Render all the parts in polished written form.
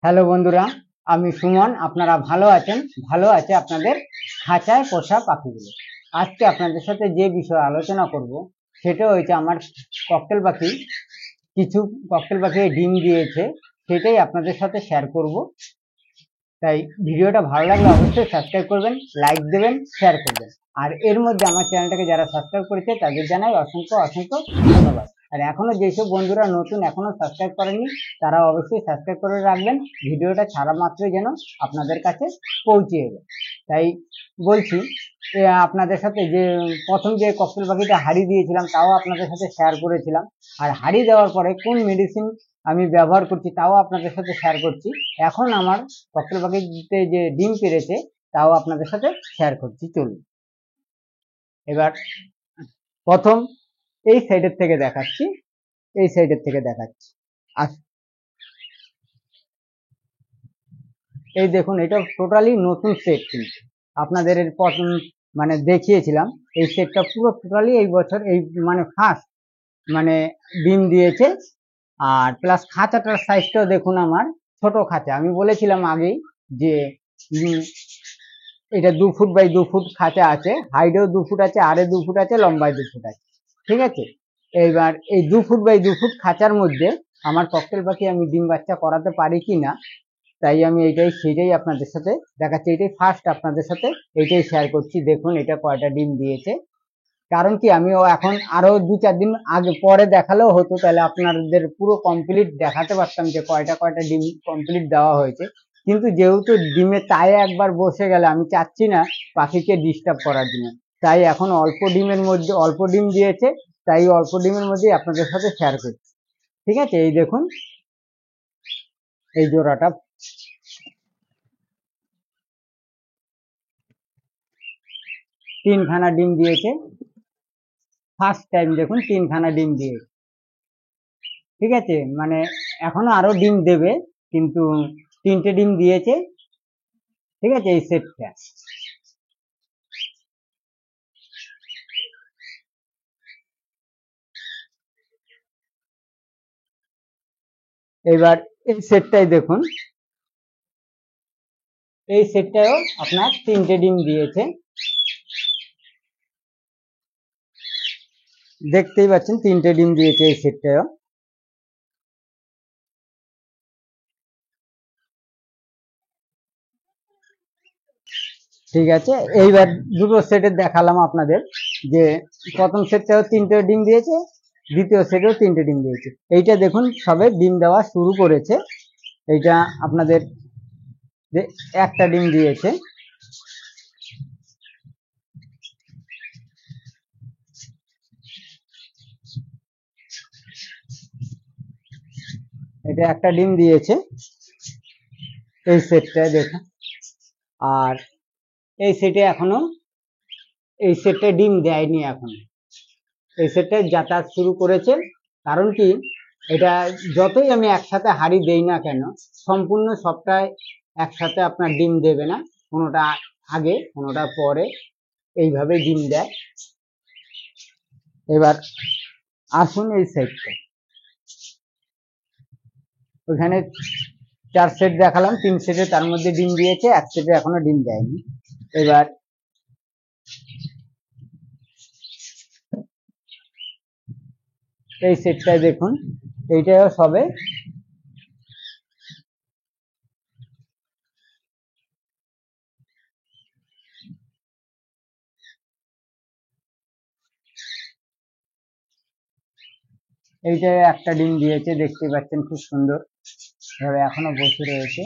Hello বন্ধুরা, আমি সুমন। আপনারা ভালো আছেন? ভালো আছে আপনাদের খাঁচায় পোষা পাখিগুলো। আজকে আপনাদের সাথে যে বিষয়ে আলোচনা করব সেটা হচ্ছে আমার ককটেল পাখি। কিছু ককটেল পাখি ডিম দিয়েছে, সেটাই আপনাদের সাথে শেয়ার করব। তাই ভিডিওটা ভালো লাগলে অবশ্যই সাবস্ক্রাইব করবেন, লাইক দেবেন, শেয়ার করবেন। আর এর মধ্যে আমার চ্যানেলটাকে যারা সাবস্ক্রাইব করেছে তাদের জানাই অসংখ্য অসংখ্য ধন্যবাদ। আর এখনো যেসব বন্ধুরা নতুন এখনো সাবস্ক্রাইব করেননি তারা অবশ্যই সাবস্ক্রাইব করে রাখবেন, ভিডিওটা ছাড়া মাত্রই যেন আপনাদের কাছে পৌঁছে যাবে। তাই বলছি, আপনাদের সাথে যে প্রথম যে ককটেল পাখিটা হারিয়ে দিয়েছিলাম তাও আপনাদের সাথে শেয়ার করেছিলাম। আর হারিয়ে দেওয়ার পরে কোন মেডিসিন আমি ব্যবহার করছি তাও আপনাদের সাথে শেয়ার করছি। এখন আমার ককটেল পাখিতে যে ডিম পেড়েছে তাও আপনাদের সাথে শেয়ার করছি। চলুন এবার প্রথম এই সাইডের থেকে দেখাচ্ছি। আর এই দেখুন, এটা টোটালি নতুন সেট। কিন্তু আপনাদের প্রথম মানে দেখিয়েছিলাম, এই সেটটা পুরো টোটালি এই বছর এই মানে ফার্স্ট মানে ডিম দিয়েছে। আর প্লাস খাঁচাটার সাইজটাও দেখুন, আমার ছোট খাঁচা। আমি বলেছিলাম আগেই যে এটা 2 ফুট বাই 2 ফুট খাঁচা আছে, হাইটেও 2 ফুট আছে, আরে 2 ফুট আছে, লম্বায় 2 ফুট আছে। ঠিক আছে, এইবার এই 2 ফুট বাই 2 ফুট খাঁচার মধ্যে আমার ককটেল পাখি আমি ডিম বাচ্চা করাতে পারি কিনা, তাই আমি সেটাই আপনাদের সাথে দেখাচ্ছি। এটাই ফার্স্ট আপনাদের সাথে এইটাই শেয়ার করছি। দেখুন এটা কয়টা ডিম দিয়েছে। কারণ কি, আমিও এখন আরো 2-4 দিন আগে পরে দেখালেও হতো, তাহলে আপনাদের পুরো কমপ্লিট দেখাতে পারতাম যে কয়টা কয়টা ডিম কমপ্লিট দেওয়া হয়েছে। কিন্তু যেহেতু ডিমে তাই একবার বসে গেলে আমি চাচ্ছি না পাখিকে ডিস্টার্ব করার জন্য, তাই এখন অল্প ডিমের মধ্যে অল্প ডিম দিয়েছে, তাই অল্প ডিমের মধ্যে আপনাদের সাথে শেয়ার করছি। ঠিক আছে, এই দেখুন এই জোড়াটা 3খানা ডিম দিয়েছে। ফার্স্ট টাইম দেখুন 3খানা ডিম দিয়েছে। ঠিক আছে, মানে এখনো আরো ডিম দেবে, কিন্তু 3টে ডিম দিয়েছে। ঠিক আছে, এই সেটটা এবার এই সেটটাই দেখুন, এই সেটটাও আপনার 3টে ডিম দিয়েছে। দেখতেই পাচ্ছেন 3টে ডিম দিয়েছে এই সেটটাও। ঠিক আছে, এইবার দুটো সেটের দেখালাম আপনাদের, যে প্রথম সেটটাও 3টে ডিম দিয়েছে, দ্বিতীয় সেটেও 3টে ডিম দিয়েছে। এইটা দেখুন সবে ডিম দেওয়া শুরু করেছে। এইটা আপনাদের যে একটা ডিম দিয়েছে। এটা একটা ডিম দিয়েছে এই সেটটায় দেখুন। আর এই সেটে এখনো এই সেটটা ডিম দেয়নি, এখন এই সেটটা যাতায়াত শুরু করেছে। কারণ কি, এটা যতই আমি একসাথে হাড়ি দেই না কেন, সম্পূর্ণ সবটাই একসাথে আপনার ডিম দেবে না, কোনোটা আগে কোনোটা পরে, এইভাবে ডিম দেয়। এবার আসুন এই সেটটা, ওখানে 4 সেট দেখালাম, 3 সেটে তার মধ্যে ডিম দিয়েছে, 1 সেটে এখনো ডিম দেয়নি। এবার এই সেটটায় দেখুন, এইটাও সবে এইটা একটা ডিম দিয়েছে, দেখতে পাচ্ছেন খুব সুন্দর ভাবে এখনো বসে রয়েছে।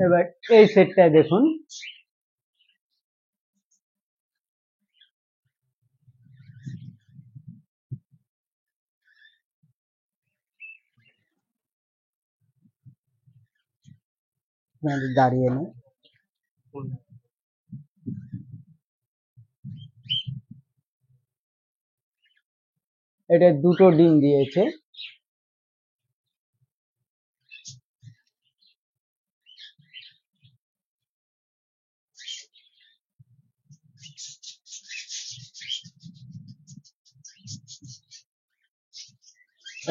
এবার এই সেটটা দেখুন, দাঁড়িয়ে নেই। এটা দুটো ডিম দিয়েছে।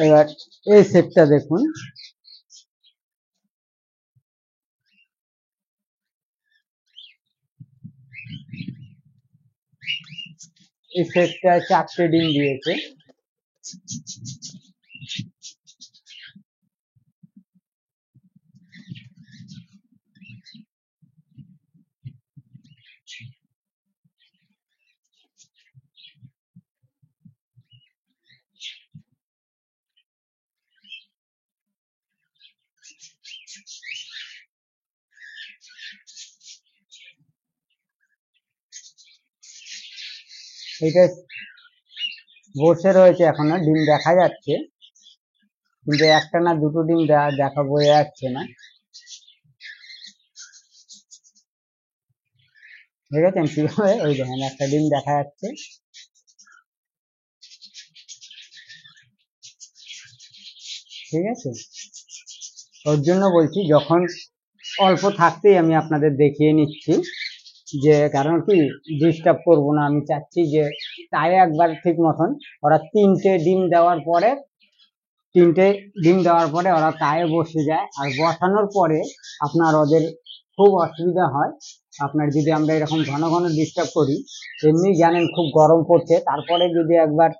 এবার এই সেটটা দেখুন, এই সেটটা 4টে ডিম দিয়েছে। এটা বসে রয়েছে, এখনো ডিম দেখা যাচ্ছে, কিন্তু একটা না দুটো ডিম দেখা বোঝা যাচ্ছে না। দেখেছেন কিভাবে? ওই দেখেন একটা ডিম দেখা যাচ্ছে। ঠিক আছে, ওর জন্য বলছি যখন অল্প থাকতেই আমি আপনাদের দেখিয়ে নিচ্ছি, যে কারণ কি ডিস্টার্ব করবো না, আমি চাচ্ছি যে তাই একবার ঠিক মতন ওরা তিনটে ডিম দেওয়ার পরে ওরা তায়ে বসে যায়। আর বসানোর পরে আপনার ওদের খুব অসুবিধা হয়, আপনার যদি আমরা এরকম ঘন ঘন ডিস্টার্ব করি, এমনি জানেন খুব গরম পড়ছে, তারপরে যদি একবার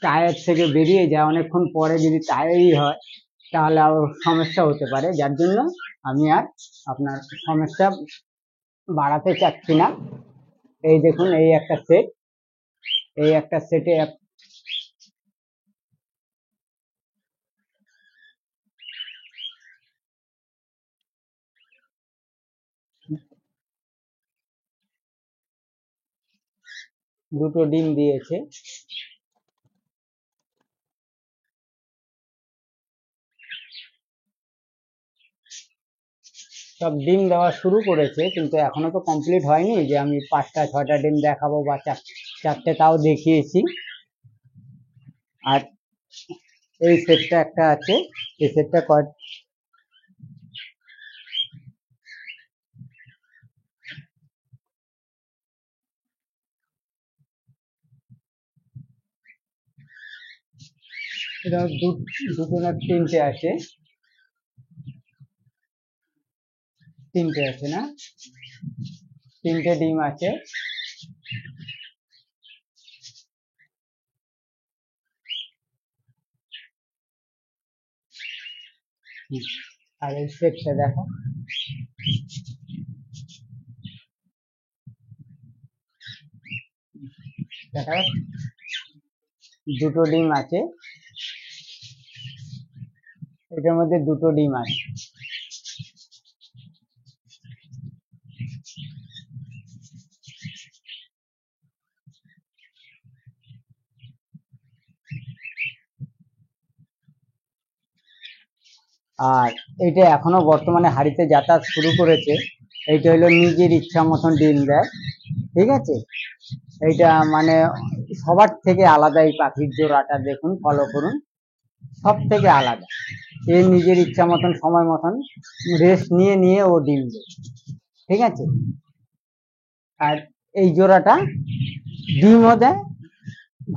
টায়ার থেকে বেরিয়ে যায় অনেকক্ষণ পরে যদি টায়ারই হয়, তাহলে আরো সমস্যা হতে পারে। যার জন্য আমি আর আপনার সমস্যা বাড়াতে চাচ্ছি না। এই দেখুন, এই একটা সেট, এই একটা সেটে দুটো ডিম দিয়েছে। সব ডিম দেওয়া শুরু করেছে, কিন্তু এখনো তো কমপ্লিট হয়নি যে আমি 5টা 6টা ডিম দেখাবো বা 4টে, তাও দেখিয়েছি। আর এই সেটটা একটা আছে, এই সেটটা এটা দুটো না তিনটে আছে, তিনটে আছে না, তিনটে ডিম আছে। আর এই সেটটা দেখো, দেখা দুটো ডিম আছে, এটার মধ্যে দুটো ডিম আছে। আর এটা এখনো বর্তমানে হাড়িতে যাতায়াত শুরু করেছে। এইটা হলো নিজের ইচ্ছা মতন ডিম দেয়। ঠিক আছে, এইটা মানে সবার থেকে আলাদা। এই পাখির জোড়াটা দেখুন, ফলো করুন, সব থেকে আলাদা। এ নিজের ইচ্ছা মতন সময় মতন রেস্ট নিয়ে নিয়ে ও ডিম দেয়। ঠিক আছে, আর এই জোড়াটা ডিমও দেয়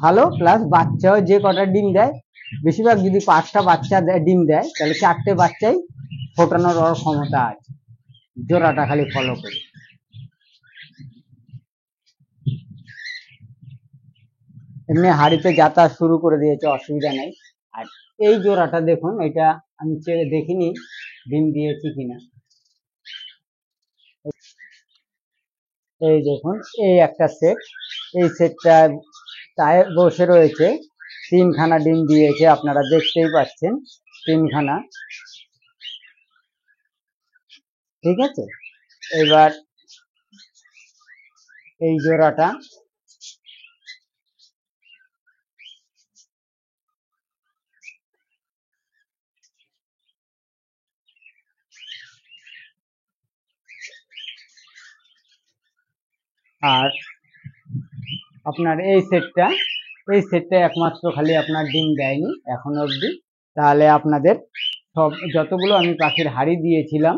ভালো, প্লাস বাচ্চাও যে কটা ডিম দেয়, বেশিরভাগ যদি 5টা বাচ্চা ডিম দেয়, তাহলে 4টে বাচ্চাই ফোটানোর ওর ক্ষমতা আছে। জোড়াটা খালি ফলো করে। এমনি হাড়িতে যাতায়াত শুরু করে দিয়েছে, অসুবিধা নেই। আর এই জোড়াটা দেখুন, এটা আমি চেয়ে দেখিনি ডিম দিয়েছি কিনা। এই দেখুন, এই একটা সেট, এই সেটটা তাই বসে রয়েছে, 3খানা ডিম দিয়েছে, আপনারা দেখতেই পাচ্ছেন 3খানা। ঠিক আছে, এবার এই জোড়াটা আর আপনার এই সেটটা একমাত্র খালি আপনার ডিম দেয়নি এখনো অবধি। তাহলে আপনাদের সব যতগুলো আমি পাখির হাড়ি দিয়েছিলাম,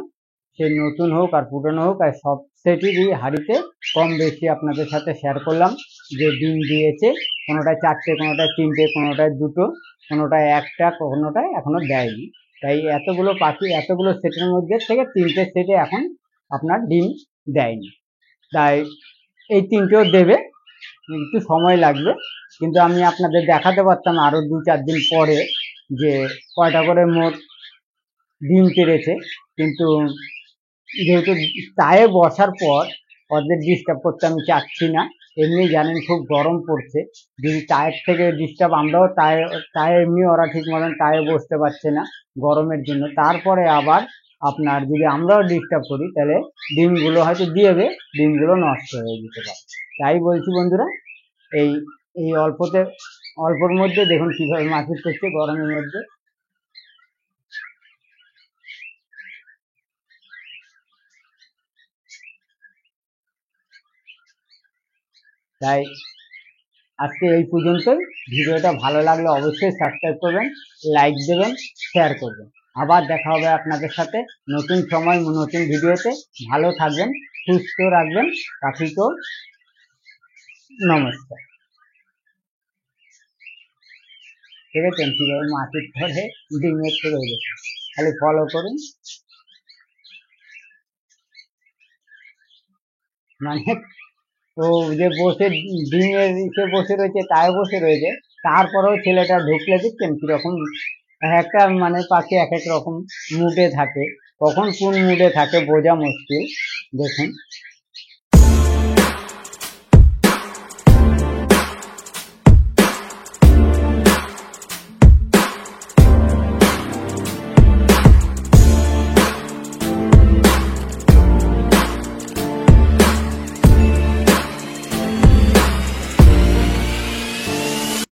সে নতুন হোক আর পুরনো হোক, আর সব সেটেরই হাড়িতে কম বেশি আপনাদের সাথে শেয়ার করলাম যে ডিম দিয়েছে কোনোটায় 4টে, কোনোটায় 3টে, কোনোটায় 2টো, কোনোটায় 1টা, কোনোটায় এখনো দেয়নি। তাই এতগুলো পাখি, এতগুলো সেটের মধ্যে থেকে 3টে সেটে এখন আপনার ডিম দেয়নি। তাই এই 3টেও দেবে, একটু সময় লাগবে, কিন্তু আমি আপনাদের দেখাতে পারতাম আরো 2-4 দিন পরে যে কয়টা করে মোট ডিম পেড়েছে। কিন্তু যেহেতু তায়ে বসার পর ওদের ডিস্টার্ব করতে আমি চাচ্ছি না। এমনি জানেন খুব গরম পড়ছে, যদি টায়ের থেকে ডিস্টার্ব, আমরাও তায়ে এমনি ওরা ঠিক মতন টায়ে বসতে পারছে না গরমের জন্য, তারপরে আবার আপনার যদি আমরাও ডিস্টার্ব করি তাহলে ডিমগুলো হয়তো দিয়েবে, ডিমগুলো নষ্ট হয়ে যেতে পারে। তাই বলছি বন্ধুরা, এই এই অল্পর মধ্যে দেখুন কিভাবে মারপিট করছে গরমের মধ্যে। তাই আজকে এই পর্যন্তই। ভিডিওটা ভালো লাগলে অবশ্যই সাবস্ক্রাইব করবেন, লাইক দেবেন, শেয়ার করবেন। আবার দেখা হবে আপনাদের সাথে নতুন সময়, নতুন ভিডিওতে। ভালো থাকবেন, সুস্থ রাখবেন পাখিকেও। নমস্কার। দেখেছেন কিভাবে মাটির ধরে ডিমের থেকে হয়েছে, খালি ফলো করুন। মানে তো যে বসে ডিমের ইসে বসে রয়েছে, তাই বসে রয়েছে, তারপরেও ছেলেটা ঢুকলে দেখছেন কিরকম একটা, মানে পাখি এক এক রকম মুডে থাকে, কখন কোন মুডে থাকে বোঝা মুশকিল। দেখুন